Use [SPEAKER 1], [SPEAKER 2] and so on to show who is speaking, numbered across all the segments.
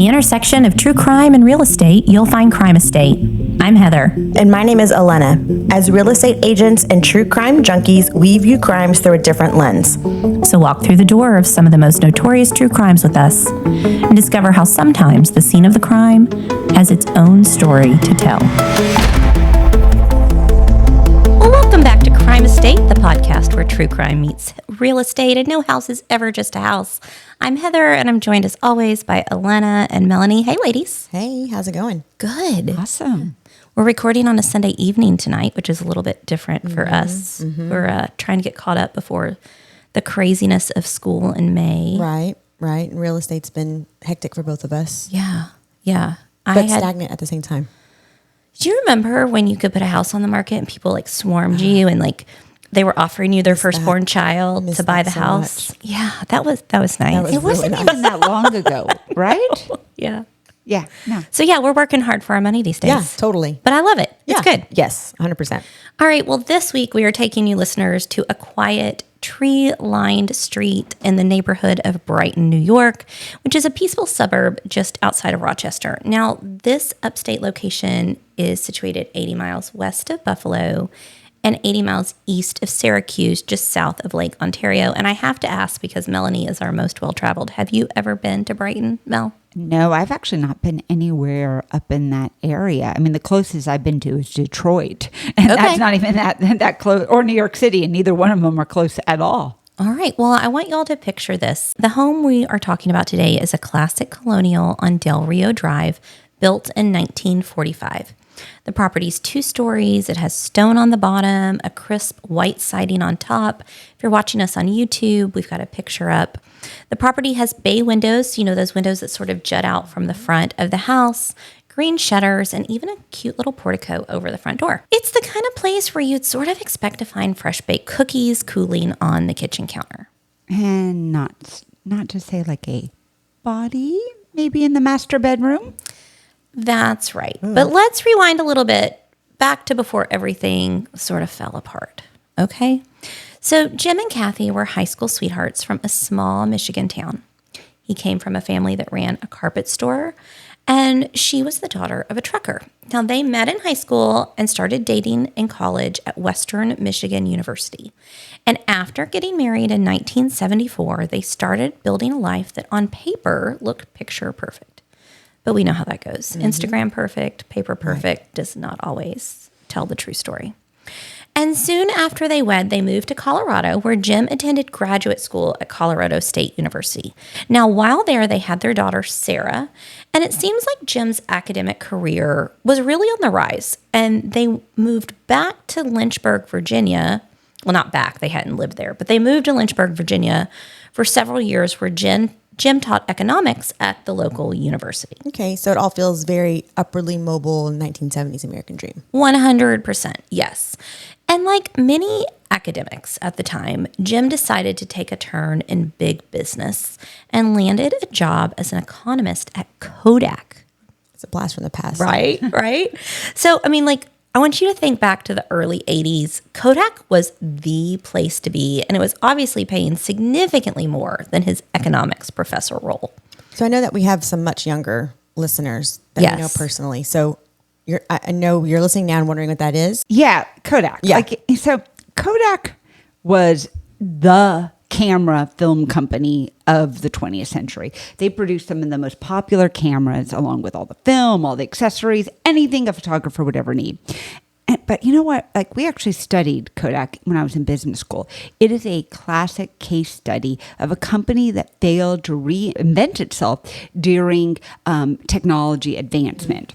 [SPEAKER 1] the intersection of true crime and real estate, you'll find Crime Estate. I'm Heather.
[SPEAKER 2] And my name is Elena. As real estate agents and true crime junkies, we view crimes through a different lens.
[SPEAKER 1] So walk through the door of some of the most notorious true crimes with us and discover how sometimes the scene of the crime has its own story to tell. Well, welcome back to Crime Estate, the podcast where true crime meets real estate and no house is ever just a house. I'm Heather, and I'm joined as always by Elena and Melanie. Hey, ladies.
[SPEAKER 2] Hey, how's it going?
[SPEAKER 1] Good.
[SPEAKER 3] Awesome.
[SPEAKER 1] We're recording on a Sunday evening tonight, which is a little bit different for us. Mm-hmm. We're trying to get caught up before the craziness of school in May.
[SPEAKER 2] Right. And real estate's been hectic for both of us.
[SPEAKER 1] Yeah.
[SPEAKER 2] But stagnant at the same time.
[SPEAKER 1] Do you remember when you could put a house on the market and people like swarmed you and like they were offering you their firstborn child to buy the house? Yeah, that was nice.
[SPEAKER 3] It wasn't even that long ago, right?
[SPEAKER 1] Yeah.
[SPEAKER 3] Yeah. No.
[SPEAKER 1] So yeah, we're working hard for our money these days.
[SPEAKER 2] Yeah, totally.
[SPEAKER 1] But I love it. It's good.
[SPEAKER 2] Yes, 100%.
[SPEAKER 1] All right. Well, this week we are taking you listeners to a quiet, tree-lined street in the neighborhood of Brighton, New York, which is a peaceful suburb just outside of Rochester. Now, this upstate location is situated 80 miles west of Buffalo and 80 miles east of Syracuse, just south of Lake Ontario. And I have to ask, because Melanie is our most well-traveled, have you ever been to Brighton, Mel?
[SPEAKER 3] No, I've actually not been anywhere up in that area. I mean, the closest I've been to is Detroit, and that's not even that close, or New York City, and neither one of them are close at all.
[SPEAKER 1] All right. Well, I want y'all to picture this. The home we are talking about today is a classic colonial on Rio Drive, built in 1945. The property's 2 stories. It has stone on the bottom, a crisp white siding on top. If you're watching us on YouTube, we've got a picture up. The property has bay windows, those windows that sort of jut out from the front of the house, green shutters, and even a cute little portico over the front door. It's the kind of place where you'd sort of expect to find fresh baked cookies cooling on the kitchen counter.
[SPEAKER 3] And not to say like a body, maybe in the master bedroom.
[SPEAKER 1] That's right. But let's rewind a little bit back to before everything sort of fell apart. Okay? So Jim and Cathy were high school sweethearts from a small Michigan town. He came from a family that ran a carpet store, and she was the daughter of a trucker. Now, they met in high school and started dating in college at Western Michigan University. And after getting married in 1974, they started building a life that on paper looked picture perfect. But we know how that goes. Mm-hmm. Instagram perfect, paper perfect does not always tell the true story. And soon after they wed, they moved to Colorado, where Jim attended graduate school at Colorado State University. Now, while there, they had their daughter, Sarah, and it seems like Jim's academic career was really on the rise, and they moved back to Lynchburg, Virginia. Well, not back, they hadn't lived there, but they moved to Lynchburg, Virginia for several years, where Jim taught economics at the local university.
[SPEAKER 2] Okay, so it all feels very upwardly mobile 1970s American dream.
[SPEAKER 1] 100%, yes. And like many academics at the time, Jim decided to take a turn in big business and landed a job as an economist at Kodak.
[SPEAKER 2] It's a blast from the past.
[SPEAKER 1] Right. So, I want you to think back to the early 80s. Kodak was the place to be, and it was obviously paying significantly more than his economics professor role.
[SPEAKER 2] So I know that we have some much younger listeners that we know personally. So I know you're listening now and wondering what that is.
[SPEAKER 3] Yeah, Kodak.
[SPEAKER 2] Yeah.
[SPEAKER 3] So Kodak was the camera film company of the 20th century. They produced some of the most popular cameras, along with all the film, all the accessories, anything a photographer would ever need. But you know what? We actually studied Kodak when I was in business school. It is a classic case study of a company that failed to reinvent itself during technology advancement.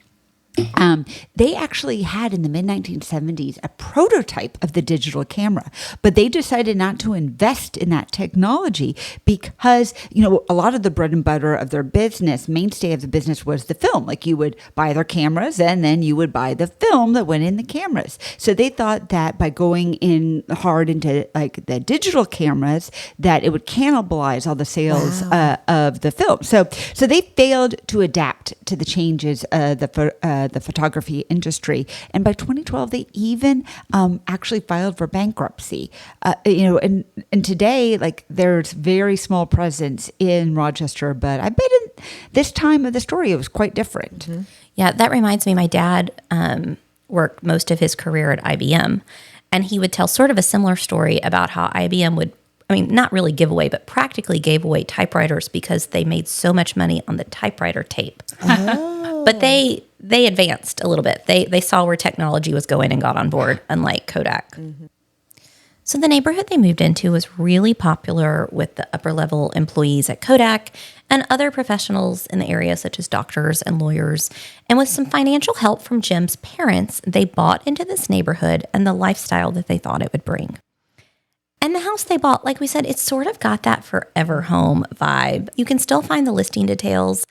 [SPEAKER 3] They actually had in the mid-1970s a prototype of the digital camera, but they decided not to invest in that technology because, a lot of the bread and butter of their business, mainstay of the business was the film. Like you would buy their cameras and then you would buy the film that went in the cameras. So they thought that by going in hard into the digital cameras, that it would cannibalize all the sales of the film. So they failed to adapt to the changes the the photography industry. And by 2012, they even actually filed for bankruptcy. And today, like, there's very small presence in Rochester, but I bet in this time of the story, it was quite different.
[SPEAKER 1] Mm-hmm. Yeah, that reminds me, my dad worked most of his career at IBM, and he would tell sort of a similar story about how IBM would, not really give away, but practically gave away typewriters because they made so much money on the typewriter tape. Oh. But they advanced a little bit. They saw where technology was going and got on board, unlike Kodak. Mm-hmm. So the neighborhood they moved into was really popular with the upper-level employees at Kodak and other professionals in the area, such as doctors and lawyers. And with some financial help from Jim's parents, they bought into this neighborhood and the lifestyle that they thought it would bring. And the house they bought, like we said, it's sort of got that forever home vibe. You can still find the listing details.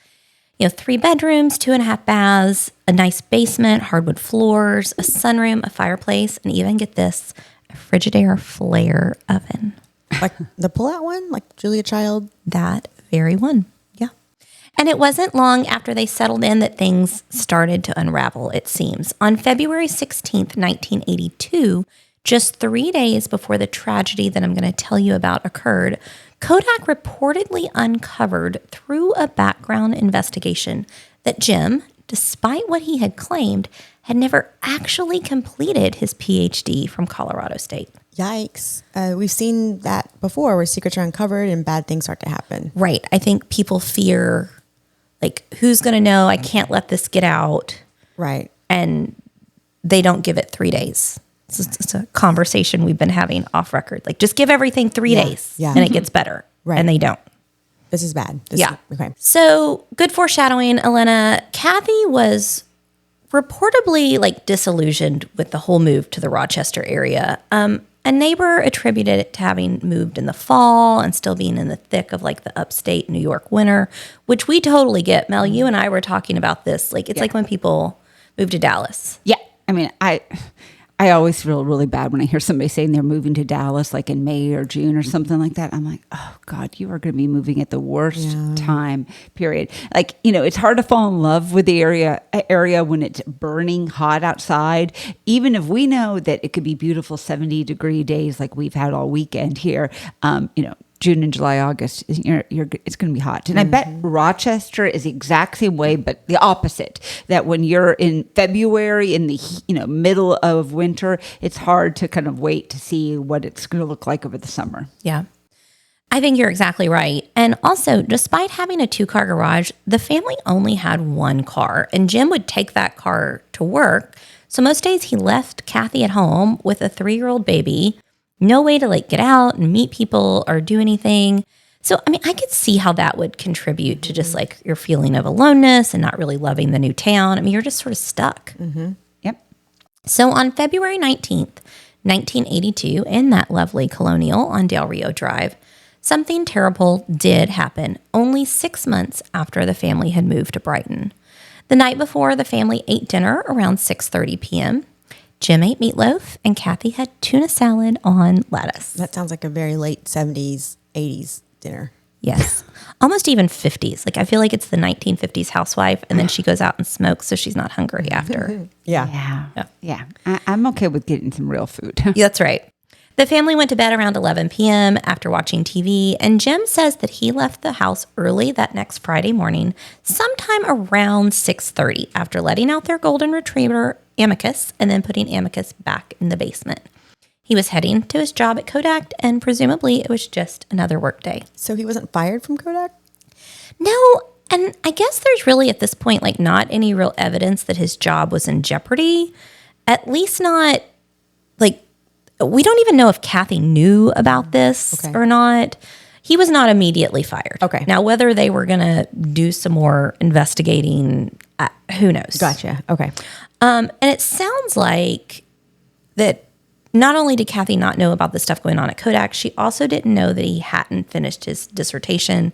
[SPEAKER 1] 3 bedrooms, 2.5 baths, a nice basement, hardwood floors, a sunroom, a fireplace, and even, get this, a Frigidaire flare oven.
[SPEAKER 2] Like the pull-out one? Like Julia Child?
[SPEAKER 1] That very one, yeah. And it wasn't long after they settled in that things started to unravel, it seems. On February 16th, 1982, just 3 days before the tragedy that I'm going to tell you about occurred, Kodak reportedly uncovered through a background investigation that Jim, despite what he had claimed, had never actually completed his PhD from Colorado State.
[SPEAKER 2] Yikes. We've seen that before where secrets are uncovered and bad things start to happen.
[SPEAKER 1] Right. I think people fear, like, who's going to know? I can't let this get out.
[SPEAKER 2] Right.
[SPEAKER 1] And they don't give it 3 days. It's a conversation we've been having off record. Like, just give everything 3 days and it gets better.
[SPEAKER 2] Right.
[SPEAKER 1] And they don't.
[SPEAKER 2] This is bad. Okay.
[SPEAKER 1] So, good foreshadowing, Elena. Cathy was reportedly, like, disillusioned with the whole move to the Rochester area. A neighbor attributed it to having moved in the fall and still being in the thick of, like, the upstate New York winter, which we totally get. Mel, you and I were talking about this. Like, it's like when people move to Dallas.
[SPEAKER 3] Yeah. I always feel really bad when I hear somebody saying they're moving to Dallas, like in May or June or something like that. I'm like, oh God, you are going to be moving at the worst time period. Like, it's hard to fall in love with the area when it's burning hot outside, even if we know that it could be beautiful 70-degree days like we've had all weekend here. June and July, August, it's going to be hot. And I bet Rochester is the exact same way, but the opposite, that when you're in February in the middle of winter, it's hard to kind of wait to see what it's going to look like over the summer.
[SPEAKER 1] Yeah. I think you're exactly right. And also, despite having a 2-car garage, the family only had 1 car, and Jim would take that car to work. So most days he left Cathy at home with a 3-year-old baby. No way to, like, get out and meet people or do anything. So, I could see how that would contribute to just, like, your feeling of aloneness and not really loving the new town. You're just sort of stuck.
[SPEAKER 2] Mm-hmm.
[SPEAKER 3] Yep.
[SPEAKER 1] So on February 19th, 1982, in that lovely colonial on Del Rio Drive, something terrible did happen only 6 months after the family had moved to Brighton. The night before, the family ate dinner around 6:30 p.m., Jim ate meatloaf, and Cathy had tuna salad on lettuce.
[SPEAKER 2] That sounds like a very late 70s, 80s dinner.
[SPEAKER 1] Yes. Almost even 50s. Like, I feel like it's the 1950s housewife, and then she goes out and smokes so she's not hungry after.
[SPEAKER 2] Yeah.
[SPEAKER 3] I'm okay with getting some real food.
[SPEAKER 1] Yeah, that's right. The family went to bed around 11 p.m. after watching TV, and Jim says that he left the house early that next Friday morning, sometime around 6:30, after letting out their golden retriever, Amicus, and then putting Amicus back in the basement. He was heading to his job at Kodak, and presumably it was just another work day.
[SPEAKER 2] So he wasn't fired from Kodak?
[SPEAKER 1] No, and I guess there's really at this point, like, not any real evidence that his job was in jeopardy. At least not, like, we don't even know if Cathy knew about this or not. He was not immediately fired.
[SPEAKER 2] Okay.
[SPEAKER 1] Now, whether they were going to do some more investigating, who knows?
[SPEAKER 2] Gotcha. Okay.
[SPEAKER 1] And it sounds like that not only did Cathy not know about the stuff going on at Kodak, she also didn't know that he hadn't finished his dissertation.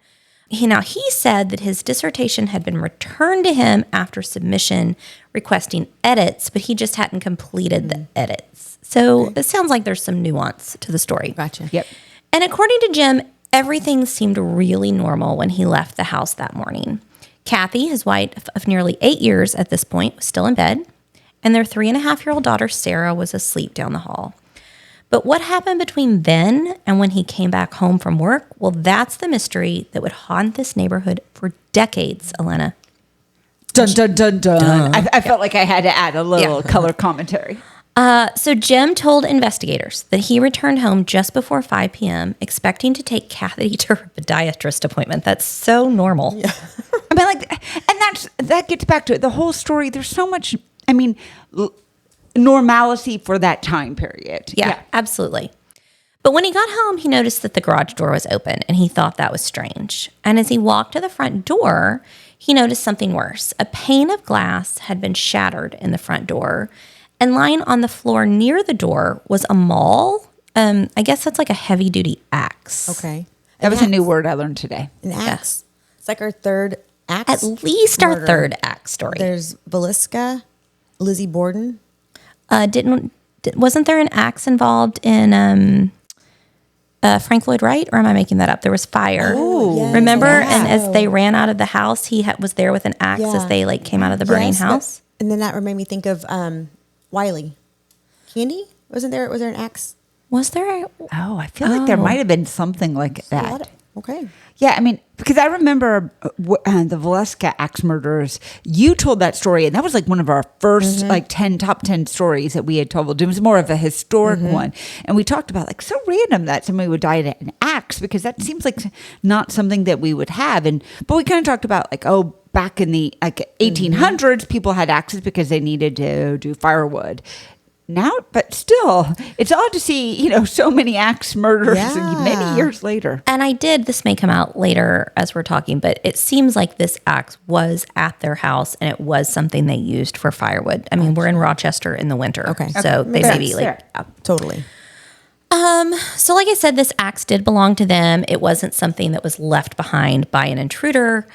[SPEAKER 1] He said that his dissertation had been returned to him after submission requesting edits, but he just hadn't completed the edits. So it sounds like there's some nuance to the story.
[SPEAKER 2] Gotcha.
[SPEAKER 3] Yep.
[SPEAKER 1] And according to Jim, everything seemed really normal when he left the house that morning. Cathy, his wife of nearly 8 years at this point, was still in bed, and their 3.5-year-old daughter, Sarah, was asleep down the hall. But what happened between then and when he came back home from work? Well, that's the mystery that would haunt this neighborhood for decades, Elena.
[SPEAKER 3] Dun, dun, dun, dun. I felt like I had to add a little color commentary.
[SPEAKER 1] So Jim told investigators that he returned home just before 5 p.m., expecting to take Cathy to her podiatrist appointment. That's so normal. Yeah.
[SPEAKER 3] I mean, and that gets back to it. The whole story, there's so much, normalcy for that time period.
[SPEAKER 1] Yeah, absolutely. But when he got home, he noticed that the garage door was open, and he thought that was strange. And as he walked to the front door, he noticed something worse. A pane of glass had been shattered in the front door, and lying on the floor near the door was a maul. I guess that's like a heavy-duty axe.
[SPEAKER 2] Okay.
[SPEAKER 3] That was a new word I learned today.
[SPEAKER 2] An axe. It's like our third axe.
[SPEAKER 1] At least our third axe story.
[SPEAKER 2] There's Velisca, Lizzie Borden.
[SPEAKER 1] Wasn't there an axe involved in Frank Lloyd Wright, or am I making that up? There was fire.
[SPEAKER 2] Oh, yes.
[SPEAKER 1] Remember?
[SPEAKER 2] Yeah.
[SPEAKER 1] And as they ran out of the house, he was there with an axe as they came out of the burning house.
[SPEAKER 2] And then that made me think of Wiley. Candy? Was there an axe?
[SPEAKER 1] Was there?
[SPEAKER 3] Oh, I feel like there might have been something like that.
[SPEAKER 2] Okay.
[SPEAKER 3] Yeah, because I remember the Valeska axe murders. You told that story, and that was like one of our first top 10 stories that we had told. It was more of a historic one, and we talked about like so random that somebody would die at an axe, because that seems like not something that we would have. But we kind of talked about like, back in the 1800s, people had axes because they needed to do firewood. Now, but still, it's odd to see, so many axe murders many years later.
[SPEAKER 1] And this may come out later as we're talking, but it seems like this axe was at their house and it was something they used for firewood. I mean, we're in Rochester in the winter.
[SPEAKER 2] Okay.
[SPEAKER 1] So they may be like...
[SPEAKER 2] Totally.
[SPEAKER 1] So like I said, this axe did belong to them. It wasn't something that was left behind by an intruder.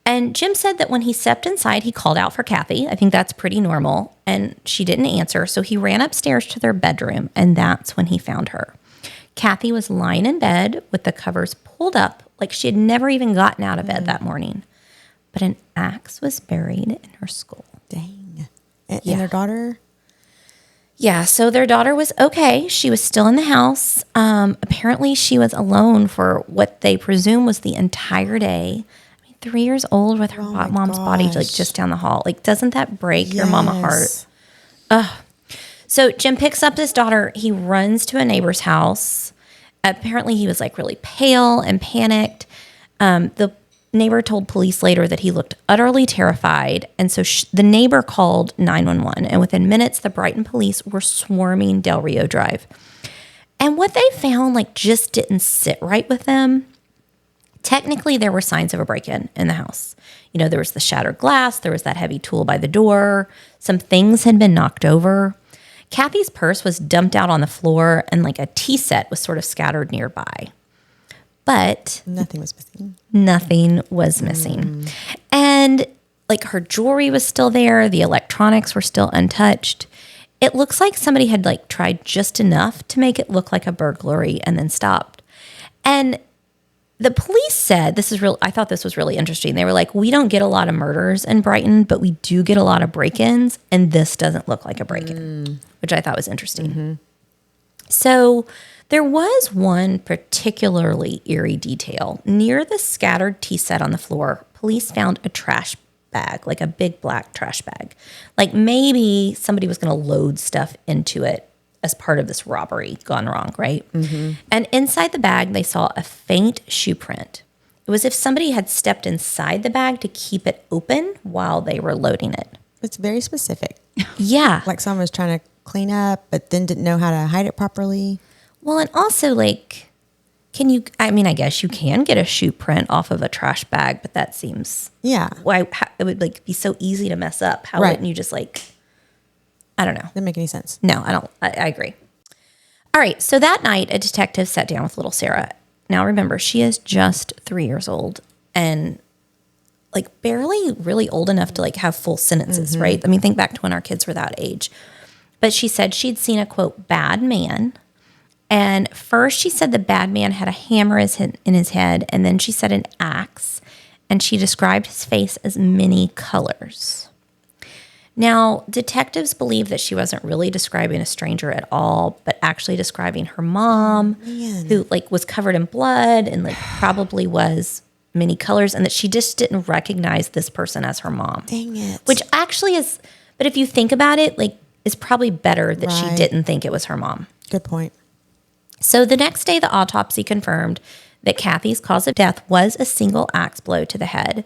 [SPEAKER 1] And Jim said that when he stepped inside, he called out for Cathy. I think that's pretty normal. And she didn't answer. So he ran upstairs to their bedroom. And that's when he found her. Cathy was lying in bed with the covers pulled up like she had never even gotten out of bed that morning. But an axe was buried in her skull.
[SPEAKER 2] Dang. And their daughter?
[SPEAKER 1] Yeah, so their daughter was okay. She was still in the house. Apparently, she was alone for what they presume was the entire day. 3 years old with her mom's body like just down the hall. Like, doesn't that break your mama heart? Ugh. So Jim picks up his daughter. He runs to a neighbor's house. Apparently he was like really pale and panicked. The neighbor told police later that he looked utterly terrified. And so the neighbor called 911. And within minutes, the Brighton police were swarming Del Rio Drive. And what they found like just didn't sit right with them. Technically, there were signs of a break-in in the house. There was the shattered glass. There was that heavy tool by the door. Some things had been knocked over. Cathy's purse was dumped out on the floor, and like a tea set was sort of scattered nearby. But
[SPEAKER 2] nothing was missing.
[SPEAKER 1] Nothing was missing. And like her jewelry was still there. The electronics were still untouched. It looks like somebody had like tried just enough to make it look like a burglary and then stopped. And the police said, I thought this was really interesting. They were like, we don't get a lot of murders in Brighton, but we do get a lot of break-ins, and this doesn't look like a break-in, which I thought was interesting. So there was one particularly eerie detail. Near the scattered tea set on the floor, police found a trash bag, like a big black trash bag. Like maybe somebody was going to load stuff into it as part of this robbery gone wrong, right? And inside the bag, they saw a faint shoe print. It was as if somebody had stepped inside the bag to keep it open while they were loading it.
[SPEAKER 2] It's very specific.
[SPEAKER 1] Yeah.
[SPEAKER 2] Like someone was trying to clean up, but then didn't know how to hide it properly.
[SPEAKER 1] Well, and also like, I guess you can get a shoe print off of a trash bag, but that seems...
[SPEAKER 2] Yeah.
[SPEAKER 1] Why it would like be so easy to mess up. How wouldn't you just like... I don't know.
[SPEAKER 2] Doesn't make any sense.
[SPEAKER 1] No, I don't. I agree. All right. So that night, a detective sat down with little Sarah. Now, remember, she is just 3 years old and like barely really old enough to like have full sentences, right? I mean, think back to when our kids were that age. But she said she'd seen a, quote, bad man. And first she said the bad man had a hammer in his head. And then she said an axe. and she described his face as many colors. Now, detectives believe that she wasn't really describing a stranger at all, but actually describing her mom, who like was covered in blood and like probably was many colors, and that she just didn't recognize this person as her mom.
[SPEAKER 2] Dang it.
[SPEAKER 1] Which actually is, but if you think about it, like it's probably better that she didn't think it was her mom.
[SPEAKER 2] Good point.
[SPEAKER 1] So the next day, the autopsy confirmed that Cathy's cause of death was a single axe blow to the head.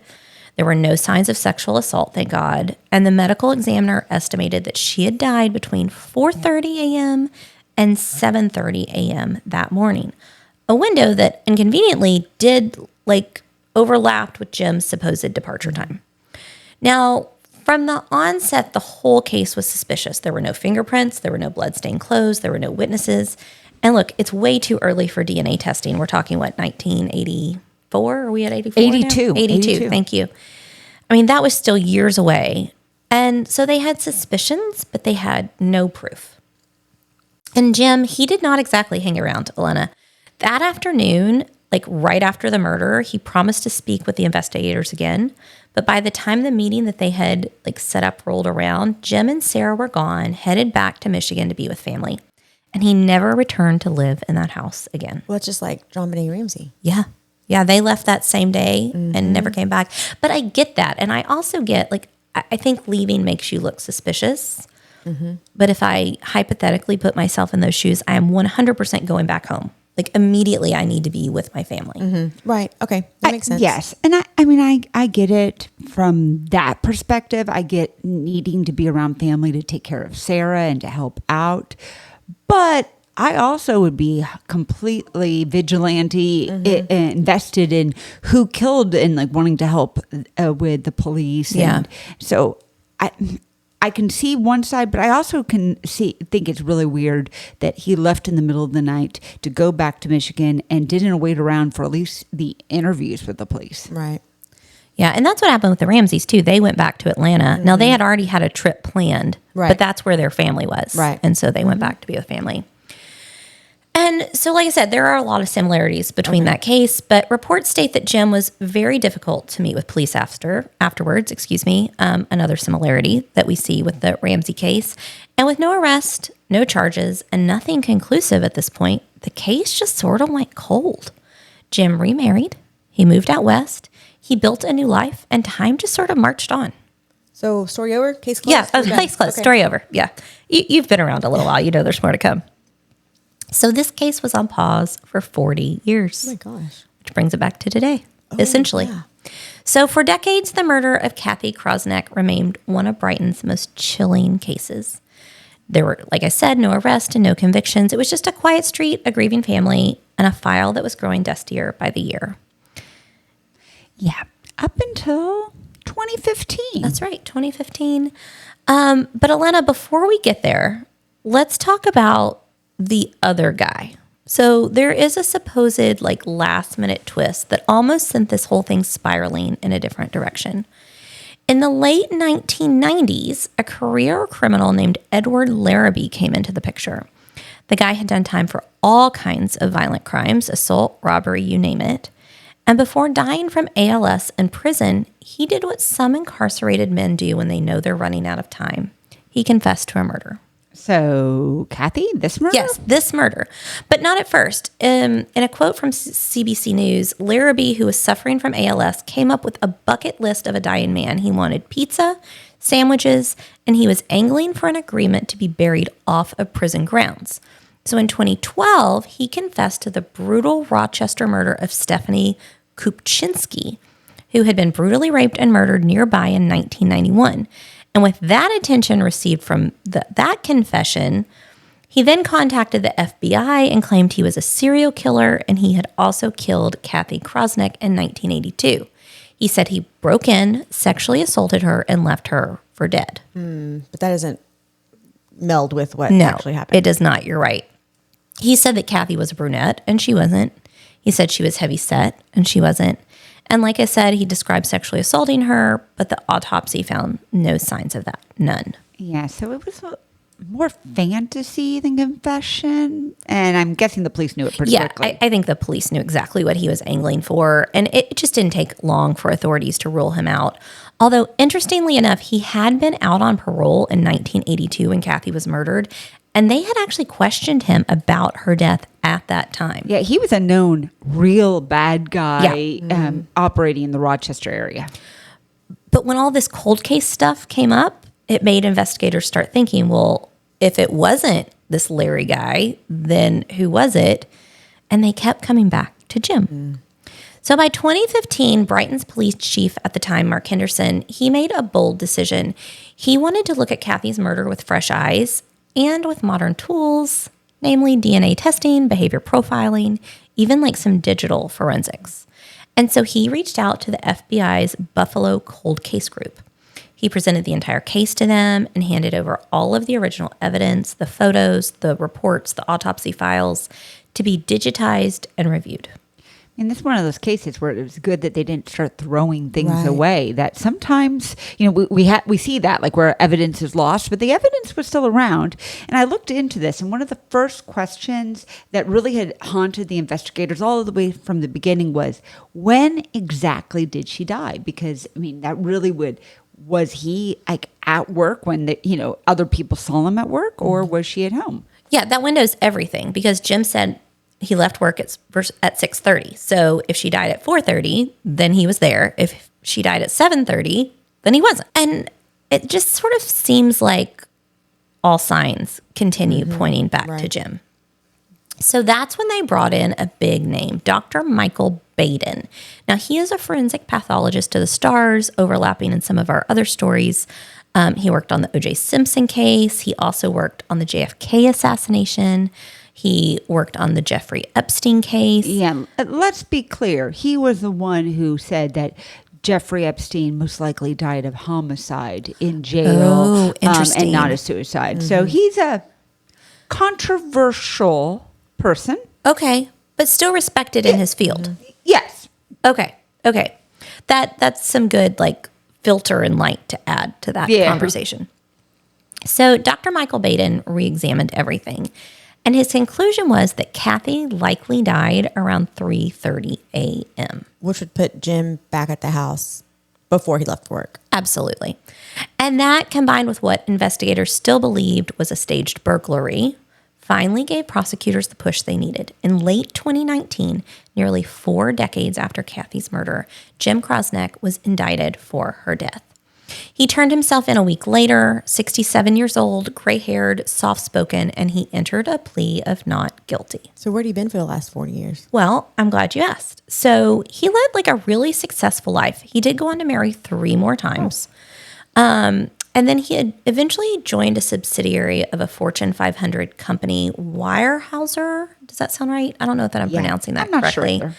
[SPEAKER 1] There were no signs of sexual assault, thank God. And the medical examiner estimated that she had died between 4:30 a.m. and 7:30 a.m. that morning. A window that inconveniently did like overlapped with Jim's supposed departure time. Now, from the onset, the whole case was suspicious. There were no fingerprints. There were no bloodstained clothes. There were no witnesses. And look, it's way too early for DNA testing. We're talking, what, 1984? Are we at 84
[SPEAKER 3] 82.
[SPEAKER 1] now? 82, thank you. I mean, that was still years away. And so they had suspicions, but they had no proof. And Jim, he did not exactly hang around, Elena. That afternoon, like right after the murder, he promised to speak with the investigators again. But by the time the meeting that they had like set up rolled around, Jim and Sarah were gone, headed back to Michigan to be with family. And he never returned to live in that house again.
[SPEAKER 2] Well, it's just like John Benet Ramsey.
[SPEAKER 1] Yeah. Yeah, they left that same day and never came back. But I get that. And I also get, like, I think leaving makes you look suspicious. But if I hypothetically put myself in those shoes, I am 100% going back home. Like, immediately I need to be with my family.
[SPEAKER 2] Right. Okay. That makes sense.
[SPEAKER 3] Yes. And I mean, I get it from that perspective. I get needing to be around family to take care of Sarah and to help out. But I also would be completely vigilante, invested in who killed and like wanting to help with the police.
[SPEAKER 1] Yeah.
[SPEAKER 3] And so I can see one side, but I also think it's really weird that he left in the middle of the night to go back to Michigan and didn't wait around for at least the interviews with the police.
[SPEAKER 2] Right.
[SPEAKER 1] Yeah, and that's what happened with the Ramseys, too. They went back to Atlanta. Now, they had already had a trip planned, but that's where their family was.
[SPEAKER 2] Right.
[SPEAKER 1] And so they went back to be with family. And so, like I said, there are a lot of similarities between that case, but reports state that Jim was very difficult to meet with police afterwards. Another similarity that we see with the Ramsey case. And with no arrest, no charges, and nothing conclusive at this point, the case just sort of went cold. Jim remarried. He moved out west. He built a new life, and time just sort of marched on.
[SPEAKER 2] So, story over? Case closed?
[SPEAKER 1] Yeah, case closed. Okay. Story over. Yeah. You've been around a little while. You know there's more to come. So this case was on pause for 40 years.
[SPEAKER 2] Oh, my gosh.
[SPEAKER 1] Which brings it back to today, essentially. Yeah. So for decades, the murder of Cathy Krauseneck remained one of Brighton's most chilling cases. There were, like I said, no arrests and no convictions. It was just a quiet street, a grieving family, and a file that was growing dustier by the year.
[SPEAKER 3] Yeah, up until 2015.
[SPEAKER 1] That's right, 2015. But Elena, before we get there, let's talk about the other guy. So there is a supposed like last minute twist that almost sent this whole thing spiraling in a different direction. In the late 1990s, a career criminal named Edward Larrabee came into the picture. The guy had done time for all kinds of violent crimes, assault, robbery, you name it. And before dying from ALS in prison, he did what some incarcerated men do when they know they're running out of time. He confessed to a murder.
[SPEAKER 3] So, Cathy, this murder?
[SPEAKER 1] Yes, this murder. But not at first. In a quote from CBC News, Larrabee, who was suffering from ALS, came up with a bucket list of a dying man. He wanted pizza, sandwiches, and he was angling for an agreement to be buried off of prison grounds. So in 2012, he confessed to the brutal Rochester murder of Stephanie Kupczynski, who had been brutally raped and murdered nearby in 1991. And with that attention received from that confession, he then contacted the FBI and claimed he was a serial killer, and he had also killed Cathy Krauseneck in 1982. He said he broke in, sexually assaulted her, and left her for dead.
[SPEAKER 2] But that doesn't meld with what actually happened.
[SPEAKER 1] It does not. You're right. He said that Cathy was a brunette, and she wasn't. He said she was heavy set, and she wasn't. And like I said, he described sexually assaulting her, but the autopsy found no signs of that. None.
[SPEAKER 3] Yeah, so it was more fantasy than confession. And I'm guessing the police knew it pretty quickly.
[SPEAKER 1] I think the police knew exactly what he was angling for. And it just didn't take long for authorities to rule him out. Although, interestingly enough, he had been out on parole in 1982 when Cathy was murdered. And they had actually questioned him about her death at that time.
[SPEAKER 3] Yeah, he was a known real bad guy operating in the Rochester area.
[SPEAKER 1] But when all this cold case stuff came up, it made investigators start thinking, well, if it wasn't this Larry guy, then who was it? And they kept coming back to Jim. So by 2015, Brighton's police chief at the time, Mark Henderson, he made a bold decision. He wanted to look at Cathy's murder with fresh eyes and with modern tools, namely DNA testing, behavior profiling, even like some digital forensics. And so he reached out to the FBI's Buffalo Cold Case Group. He presented the entire case to them and handed over all of the original evidence, the photos, the reports, the autopsy files, to be digitized and reviewed.
[SPEAKER 3] And this is one of those cases where it was good that they didn't start throwing things away. That sometimes, we see that, like where evidence is lost, but the evidence was still around. And I looked into this, and one of the first questions that really had haunted the investigators all the way from the beginning was, when exactly did she die? Because, that really was he like at work when other people saw him at work, or was she at home?
[SPEAKER 1] Yeah, that window's everything, because Jim said he left work at 6:30. So if she died at 4:30, then he was there. If she died at 7:30, then he wasn't. And it just sort of seems like all signs continue pointing back to Jim. So that's when they brought in a big name, Dr. Michael Baden. Now, he is a forensic pathologist to the stars, overlapping in some of our other stories. He worked on the O.J. Simpson case. He also worked on the JFK assassination. He worked on the Jeffrey Epstein case.
[SPEAKER 3] Yeah, let's be clear. He was the one who said that Jeffrey Epstein most likely died of homicide in jail and not a suicide. So he's a controversial person.
[SPEAKER 1] Okay, but still respected in his field.
[SPEAKER 3] Yes.
[SPEAKER 1] Okay. That's some good filter and light to add to that conversation. So Dr. Michael Baden re-examined everything. And his conclusion was that Cathy likely died around 3:30 a.m.
[SPEAKER 2] Which would put Jim back at the house before he left work.
[SPEAKER 1] Absolutely. And that, combined with what investigators still believed was a staged burglary, finally gave prosecutors the push they needed. In late 2019, nearly 4 decades after Cathy's murder, Jim Krauseneck was indicted for her death. He turned himself in a week later, 67 years old, gray-haired, soft-spoken, and he entered a plea of not guilty.
[SPEAKER 2] So where had he been for the last 40 years?
[SPEAKER 1] Well, I'm glad you asked. So he led a really successful life. He did go on to marry 3 more times. And then he had eventually joined a subsidiary of a Fortune 500 company, Weyerhaeuser. Does that sound right? I don't know that I'm pronouncing that correctly.
[SPEAKER 3] Sure.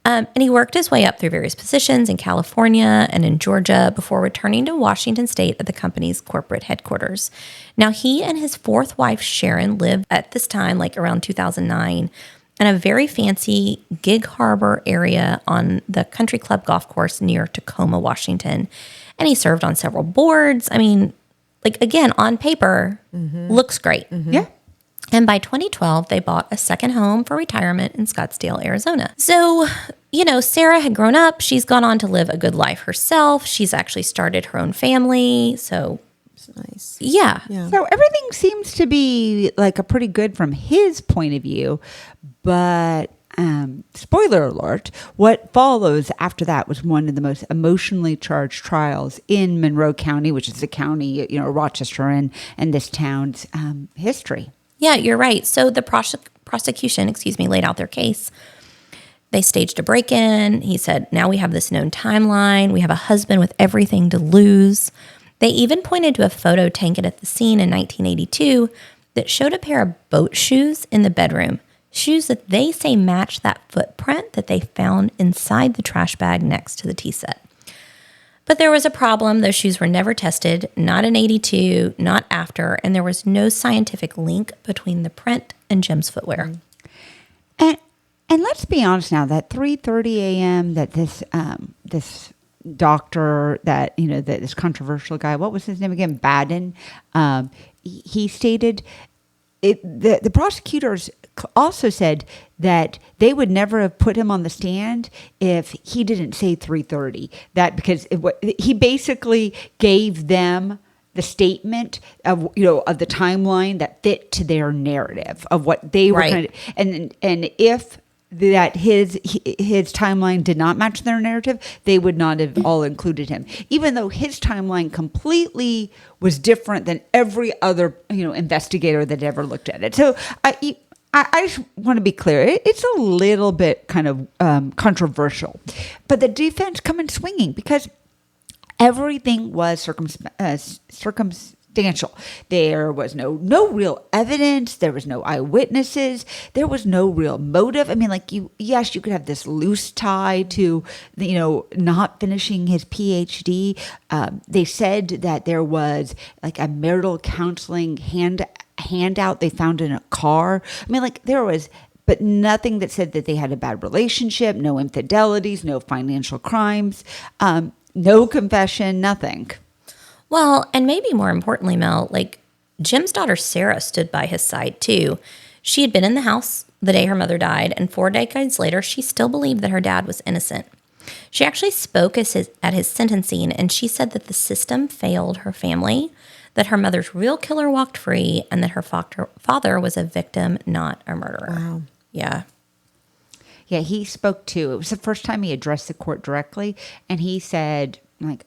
[SPEAKER 1] And he worked his way up through various positions in California and in Georgia before returning to Washington State at the company's corporate headquarters. Now, he and his 4th wife, Sharon, lived at this time, around 2009, in a very fancy Gig Harbor area on the country club golf course near Tacoma, Washington. And he served on several boards. Again, on paper, looks great.
[SPEAKER 3] Yeah.
[SPEAKER 1] And by 2012, they bought a second home for retirement in Scottsdale, Arizona. So, Sarah had grown up. She's gone on to live a good life herself. She's actually started her own family. So,
[SPEAKER 2] it's nice.
[SPEAKER 1] Yeah.
[SPEAKER 3] So everything seems to be a pretty good from his point of view. But spoiler alert, what follows after that was one of the most emotionally charged trials in Monroe County, which is the county, Rochester and this town's history.
[SPEAKER 1] Yeah, you're right. So the prosecution, laid out their case. They staged a break-in. He said, now we have this known timeline. We have a husband with everything to lose. They even pointed to a photo taken at the scene in 1982 that showed a pair of boat shoes in the bedroom, shoes that they say match that footprint that they found inside the trash bag next to the tea set. But there was a problem. Those shoes were never tested, not in 82, not after, and there was no scientific link between the print and Jim's footwear.
[SPEAKER 3] And let's be honest now, that 3:30 a.m. that this doctor that, that this controversial guy, what was his name again? Baden. He stated the prosecutors also said that they would never have put him on the stand if he didn't say 3:30. That because he basically gave them the statement of of the timeline that fit to their narrative of what they were going to, and if that his timeline did not match their narrative, they would not have all included him, even though his timeline completely was different than every other investigator that ever looked at it. So I just want to be clear. It's a little bit kind of controversial, but the defense come in swinging because everything was circumstantial. There was no real evidence. There was no eyewitnesses. There was no real motive. I mean, yes, you could have this loose tie to, not finishing his PhD. They said that there was like a marital counseling handout they found in a car. I mean, there was, but nothing that said that they had a bad relationship, no infidelities, no financial crimes, no confession, nothing.
[SPEAKER 1] Well, and maybe more importantly, Mel, Jim's daughter Sarah stood by his side too. She had been in the house the day her mother died, and 4 decades later, she still believed that her dad was innocent. She actually spoke at his sentencing, and she said that the system failed her family, that her mother's real killer walked free, and that her father was a victim, not a murderer.
[SPEAKER 2] Wow.
[SPEAKER 1] Yeah.
[SPEAKER 3] Yeah, he spoke too. It was the first time he addressed the court directly, and he said,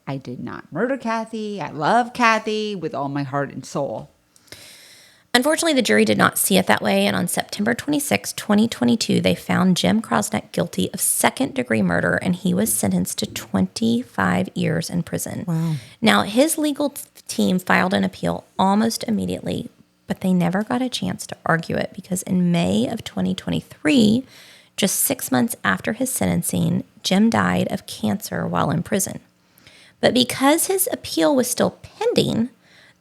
[SPEAKER 3] I did not murder Cathy. I love Cathy with all my heart and soul.
[SPEAKER 1] Unfortunately, the jury did not see it that way, and on September 26, 2022, they found Jim Krauseneck guilty of second-degree murder, and he was sentenced to 25 years in prison.
[SPEAKER 2] Wow.
[SPEAKER 1] Now, his legal team filed an appeal almost immediately, but they never got a chance to argue it because in May of 2023, just 6 months after his sentencing, Jim died of cancer while in prison. But because his appeal was still pending,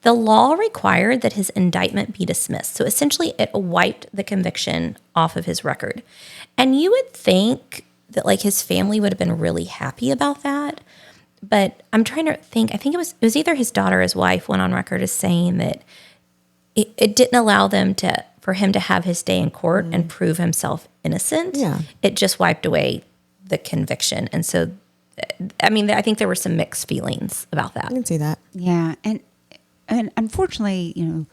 [SPEAKER 1] the law required that his indictment be dismissed. So essentially, it wiped the conviction off of his record. And you would think that his family would have been really happy about that. But I'm trying to think. I think it was either his daughter or his wife went on record as saying that it didn't allow for him to have his day in court and prove himself innocent.
[SPEAKER 2] Yeah.
[SPEAKER 1] It just wiped away the conviction. And so, I think there were some mixed feelings about that.
[SPEAKER 2] I can see that.
[SPEAKER 3] Yeah, and unfortunately,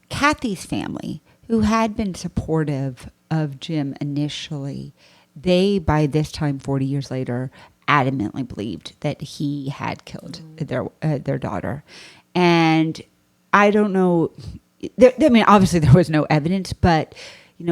[SPEAKER 3] Cathy's family, who had been supportive of Jim initially, they by this time, 40 years later, adamantly believed that he had killed their daughter, and I don't know. Obviously there was no evidence, but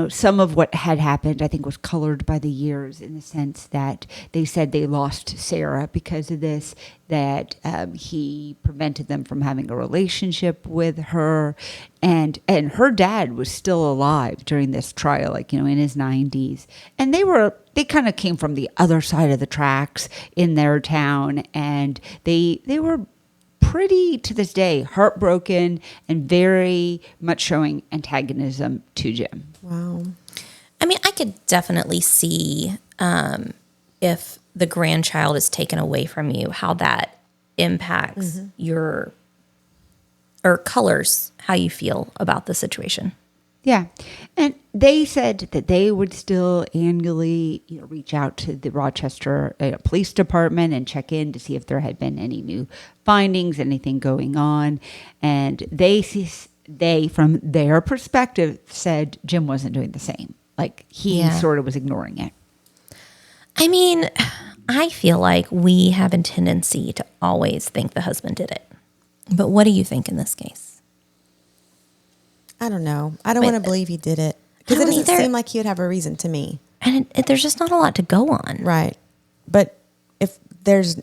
[SPEAKER 3] some of what had happened, I think, was colored by the years in the sense that they said they lost Sarah because of this, that he prevented them from having a relationship with her. And her dad was still alive during this trial, in his 90s. And they kind of came from the other side of the tracks in their town. And they were pretty, to this day, heartbroken and very much showing antagonism to Jim.
[SPEAKER 2] Wow.
[SPEAKER 1] I could definitely see if the grandchild is taken away from you, how that impacts or colors how you feel about the situation.
[SPEAKER 3] Yeah. And they said that they would still annually reach out to the Rochester Police Department and check in to see if there had been any new findings, anything going on. And they, from their perspective, said Jim wasn't doing the same. He sort of was ignoring it.
[SPEAKER 1] I feel like we have a tendency to always think the husband did it. But what do you think in this case?
[SPEAKER 2] I don't know. I don't want to believe he did it because it doesn't seem like he would have a reason to me.
[SPEAKER 1] And there's just not a lot to go on.
[SPEAKER 2] Right. But if it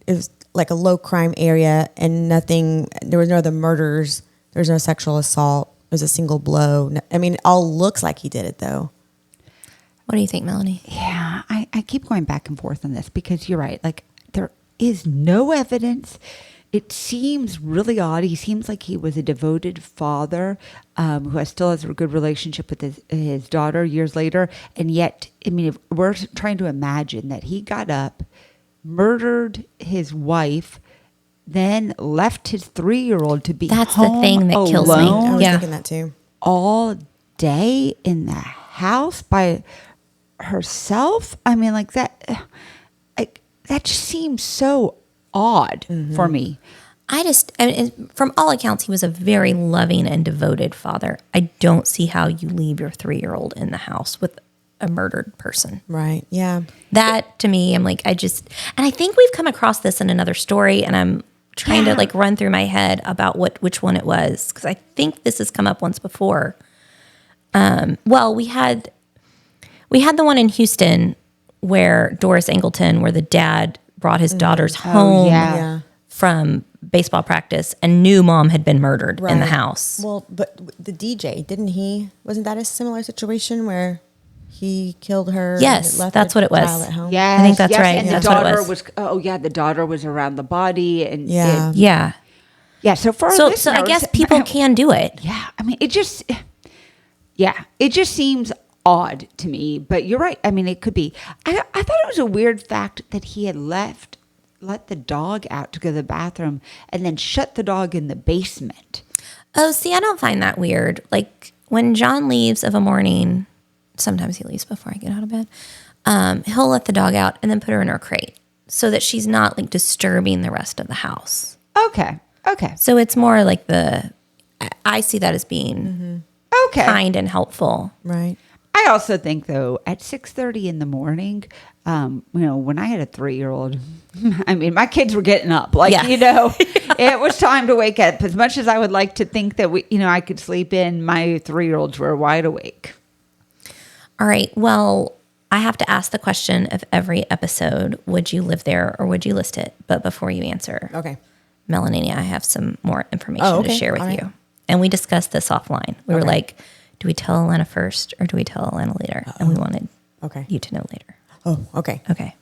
[SPEAKER 2] was like a low crime area and there was no other murders, there was no sexual assault, it was a single blow. It all looks like he did it though.
[SPEAKER 1] What do you think, Melanie?
[SPEAKER 3] Yeah, I keep going back and forth on this because you're right. There is no evidence. It seems really odd. He seems like he was a devoted father who still has a good relationship with his daughter years later. And yet, if we're trying to imagine that he got up murdered his wife, then left his 3-year-old to be
[SPEAKER 1] That's
[SPEAKER 3] home
[SPEAKER 1] the thing that kills me.
[SPEAKER 3] alone
[SPEAKER 2] I was
[SPEAKER 1] Yeah.
[SPEAKER 2] thinking that too.
[SPEAKER 3] all day in the house by herself. I mean, like that. That just seems so odd for me.
[SPEAKER 1] I mean, from all accounts, he was a very loving and devoted father. I don't see how you leave your 3-year-old in the house with a murdered person.
[SPEAKER 2] Right. Yeah.
[SPEAKER 1] That to me, I'm like, and I think we've come across this in another story, and I'm trying to like run through my head about which one it was, because I think this has come up once before. Well, we had the one in Houston where Doris Angleton, where the dad brought his daughters home
[SPEAKER 2] Yeah.
[SPEAKER 1] from baseball practice and knew mom had been murdered in the
[SPEAKER 2] Right.
[SPEAKER 1] house.
[SPEAKER 2] Well, but the DJ, wasn't that a similar situation where he killed her?
[SPEAKER 1] Yes,
[SPEAKER 2] and left
[SPEAKER 1] that's
[SPEAKER 2] the
[SPEAKER 1] what it was.
[SPEAKER 2] child At home?
[SPEAKER 3] Yes,
[SPEAKER 1] I think that's right.
[SPEAKER 3] And
[SPEAKER 1] That's
[SPEAKER 3] the
[SPEAKER 1] what it
[SPEAKER 3] daughter
[SPEAKER 1] was.
[SPEAKER 3] the daughter was around the body, and
[SPEAKER 2] Yeah.
[SPEAKER 1] Yeah.
[SPEAKER 3] yeah. So for our
[SPEAKER 1] So I
[SPEAKER 3] listeners,
[SPEAKER 1] guess people can do it.
[SPEAKER 3] Yeah, I mean, it just seems odd to me. But you're right. I mean, it could be. I thought it was a weird fact that he had let the dog out to go to the bathroom and then shut the dog in the basement.
[SPEAKER 1] Oh, see, I don't find that weird. Like when John leaves of a morning, sometimes he leaves before I get out of bed. He'll let the dog out and then put her in her crate so that she's not like disturbing the rest of the house.
[SPEAKER 3] Okay.
[SPEAKER 1] So it's more like I see that as being
[SPEAKER 3] Okay.
[SPEAKER 1] kind and helpful.
[SPEAKER 2] Right.
[SPEAKER 3] I also think though at 6:30 in the morning, when I had a 3-year-old, I mean, my kids were getting up. Like,
[SPEAKER 1] Yeah.
[SPEAKER 3] It was time to wake up. As much as I would like to think that I could sleep in, my 3-year-olds were wide awake.
[SPEAKER 1] All right. Well, I have to ask the question of every episode: would you live there or would you list it? But before you answer,
[SPEAKER 2] Okay.
[SPEAKER 1] Melanie, I have some more information
[SPEAKER 2] Oh,
[SPEAKER 1] to
[SPEAKER 2] okay.
[SPEAKER 1] share with
[SPEAKER 2] All right.
[SPEAKER 1] you. And we discussed this offline. We were
[SPEAKER 2] Okay.
[SPEAKER 1] like, do we tell Alana first or do we tell Alana later? And we wanted
[SPEAKER 2] Okay.
[SPEAKER 1] you to know later.
[SPEAKER 2] Oh, okay.
[SPEAKER 1] Okay.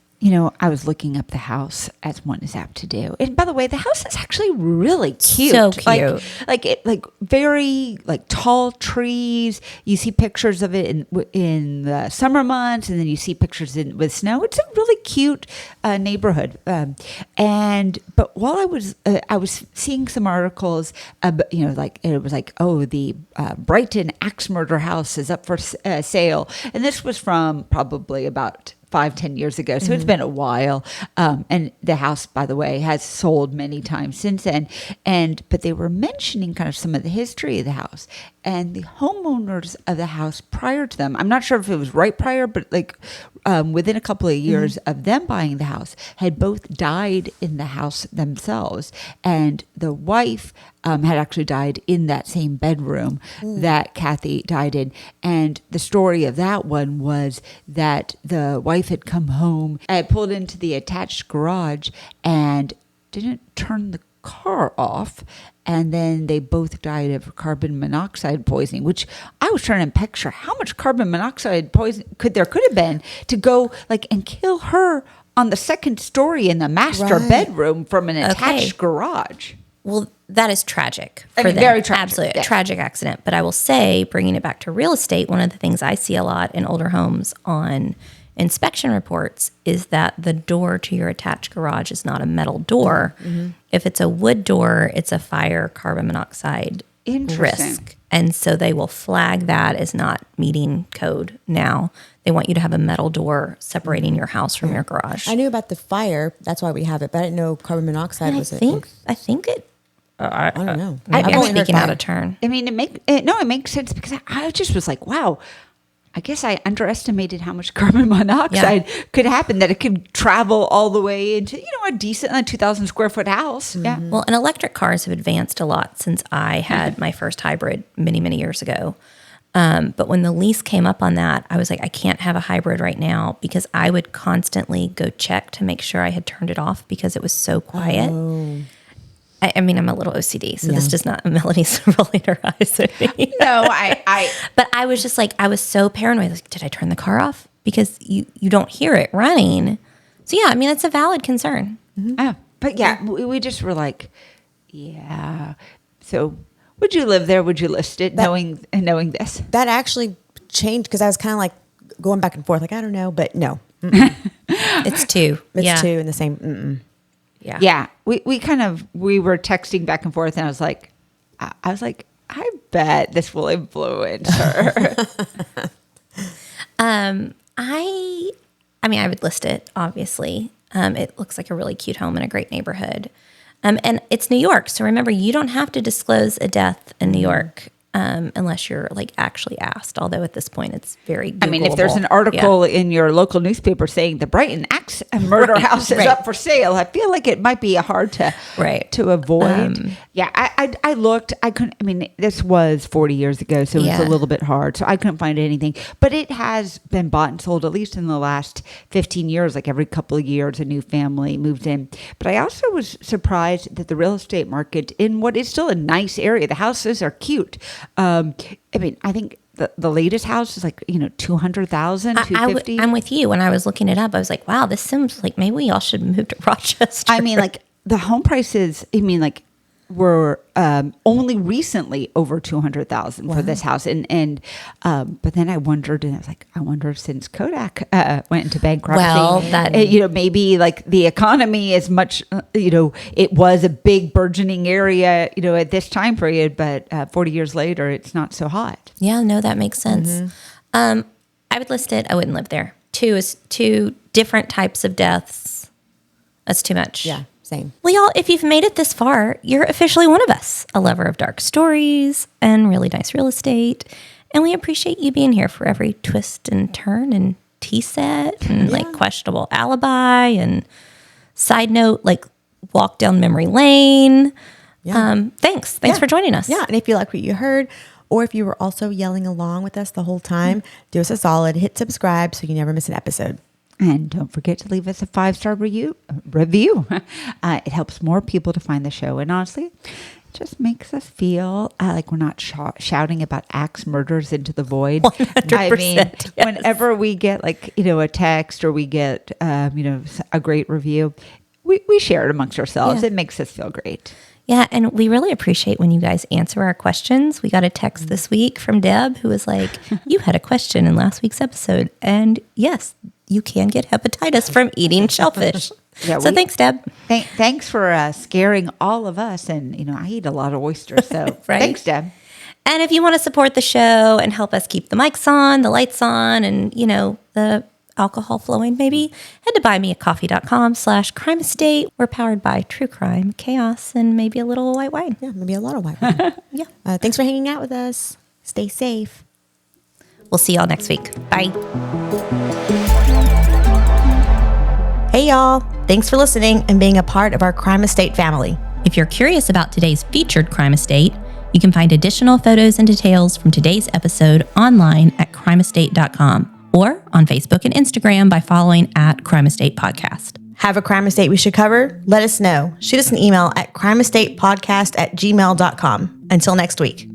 [SPEAKER 3] I was looking up the house as one is apt to do. And by the way, the house is actually really cute.
[SPEAKER 1] So cute.
[SPEAKER 3] Like very like tall trees. You see pictures of it in the summer months, and then you see pictures with snow. It's a really cute neighborhood. But while I was seeing some articles, like it was like, oh, the Brighton axe murder house is up for sale, and this was from probably about 5-10 years ago. So it's been a while. And the house, by the way, has sold many times since then. But they were mentioning kind of some of the history of the house and the homeowners of the house prior to them. I'm not sure if it was right prior, but like within a couple of years of them buying the house, had both died in the house themselves. And the wife had actually died in that same bedroom that Cathy died in. And the story of that one was that the wife had come home, pulled into the attached garage and didn't turn the car off, and then they both died of carbon monoxide poisoning, which I was trying to picture how much carbon monoxide poison could have been to go like and kill her on the second story in the master
[SPEAKER 2] Right.
[SPEAKER 3] bedroom from an attached garage.
[SPEAKER 1] Well, that is tragic
[SPEAKER 3] I
[SPEAKER 1] for
[SPEAKER 3] mean,
[SPEAKER 1] them.
[SPEAKER 3] very tragic,
[SPEAKER 1] Absolutely.
[SPEAKER 3] yeah.
[SPEAKER 1] A tragic accident. But I will say, bringing it back to real estate, one of the things I see a lot in older homes on inspection reports is that the door to your attached garage is not a metal door. If it's a wood door, it's a fire carbon monoxide
[SPEAKER 3] Interesting.
[SPEAKER 1] risk. And so they will flag that as not meeting code now. They want you to have a metal door separating your house from your garage.
[SPEAKER 2] I knew about the fire. That's why we have it, but I didn't know carbon monoxide
[SPEAKER 1] And I
[SPEAKER 2] was it.
[SPEAKER 1] think it.
[SPEAKER 2] I don't know.
[SPEAKER 1] Maybe
[SPEAKER 2] I've
[SPEAKER 1] I'm
[SPEAKER 2] only heard
[SPEAKER 1] speaking out
[SPEAKER 2] fire.
[SPEAKER 1] of turn.
[SPEAKER 3] I mean, it makes sense because I just was like, wow, I guess I underestimated how much carbon monoxide could happen, that it could travel all the way into, a decent 2,000 square foot house. Yeah.
[SPEAKER 1] Well, and electric cars have advanced a lot since I had my first hybrid many, many years ago. But when the lease came up on that, I was like, I can't have a hybrid right now because I would constantly go check to make sure I had turned it off because it was so quiet. I mean, I'm a little OCD, so this does not, Melanie's rolling her eyes at me.
[SPEAKER 3] No,
[SPEAKER 1] But I was just like, I was so paranoid. Like, did I turn the car off? Because you don't hear it running. So yeah, I mean, it's a valid concern.
[SPEAKER 3] Oh, but yeah, we just were like, yeah. So would you live there? Would you list it knowing this?
[SPEAKER 2] That actually changed because I was kind of like going back and forth, like, I don't know, but no.
[SPEAKER 1] It's 2.
[SPEAKER 2] It's 2 in the same.
[SPEAKER 1] Yeah.
[SPEAKER 3] Yeah. We were texting back and forth, and I was like, I bet this will influence her.
[SPEAKER 1] I would list it, obviously. It looks like a really cute home in a great neighborhood. And it's New York. So remember, you don't have to disclose a death in New York unless you're like actually asked. Although at this point, it's very Googleable.
[SPEAKER 3] If there's an article in your local newspaper saying the Brighton axe and murder house is up for sale, I feel like it might be hard to avoid. I looked. I couldn't. This was 40 years ago, so it's a little bit hard. So I couldn't find anything. But it has been bought and sold at least in the last 15 years. Like every couple of years, a new family moves in. But I also was surprised that the real estate market in what is still a nice area. The houses are cute. I think the latest house is like, 200,000, 250.
[SPEAKER 1] I'm with you. When I was looking it up, I was like, wow, this seems like maybe we all should move to Rochester.
[SPEAKER 3] The home prices, were only recently over 200,000 for this house, and but then I wondered, and I wonder since Kodak went into bankruptcy, maybe like the economy is much, it was a big burgeoning area, at this time period, but 40 years later, it's not so hot.
[SPEAKER 1] Yeah, no, that makes sense. I would list it. I wouldn't live there. 2 is 2 different types of deaths. That's too much.
[SPEAKER 2] Yeah. Same.
[SPEAKER 1] Well, y'all, if you've made it this far, you're officially one of us, a lover of dark stories and really nice real estate. And we appreciate you being here for every twist and turn and tea set and questionable alibi and side note, walk down memory lane. Yeah. Thanks for joining us.
[SPEAKER 2] Yeah. And if you like what you heard, or if you were also yelling along with us the whole time, do us a solid, hit subscribe so you never miss an episode.
[SPEAKER 3] And don't forget to leave us a 5-star review. It helps more people to find the show. And honestly, it just makes us feel like we're not shouting about axe murders into the void.
[SPEAKER 1] 100%, yes.
[SPEAKER 3] Whenever we get a text or we get, a great review, we share it amongst ourselves. Yeah. It makes us feel great.
[SPEAKER 1] Yeah, and we really appreciate when you guys answer our questions. We got a text this week from Deb who was like, you had a question in last week's episode. And yes, you can get hepatitis from eating shellfish. So thanks, Deb.
[SPEAKER 3] Thanks for scaring all of us. And, I eat a lot of oysters. So Thanks, Deb.
[SPEAKER 1] And if you want to support the show and help us keep the mics on, the lights on, and, the alcohol flowing, maybe head to buymeacoffee.com/crime estate. We're powered by true crime, chaos, and maybe a little white wine.
[SPEAKER 2] Yeah, maybe a lot of white wine. Yeah. Thanks for hanging out with us. Stay safe.
[SPEAKER 1] We'll see y'all next week. Bye.
[SPEAKER 2] Hey, y'all. Thanks for listening and being a part of our Crime Estate family.
[SPEAKER 1] If you're curious about today's featured crime estate, you can find additional photos and details from today's episode online at crimeestate.com. or on Facebook and Instagram by following at Crime Estate Podcast.
[SPEAKER 2] Have a crime estate we should cover? Let us know. Shoot us an email at crimeestatepodcast@gmail.com. Until next week.